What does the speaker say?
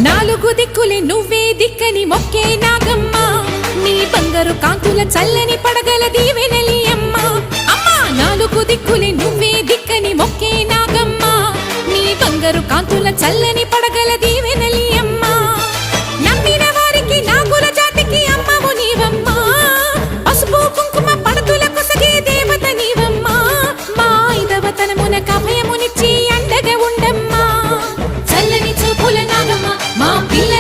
నాలుగు దిక్కులే నువ్వే దిక్కని మొక్కే నాగమ్మ నీ బంగారు కాంతుల చల్లని పడగల దీవెనలి అమ్మ అమ్మా నాలుగు దిక్కులే నువ్వే దిక్కని మొక్కే నాగమ్మ నీ బంగారు కాంతుల చల్లని పడగల దీవెనలి అమ్మ నమ్మిన వారికి నాగుల జాతికి అమ్మవు నీవమ్మ పసుపు కుంకుమ పడతుల కొసగే దేవత నీవమ్మ మా ఐదవతనమునకు అభయమునిచ్చి అండగా ఉండమ్మా చల్లని చూపుల నాగమ్మ మా పిల్ల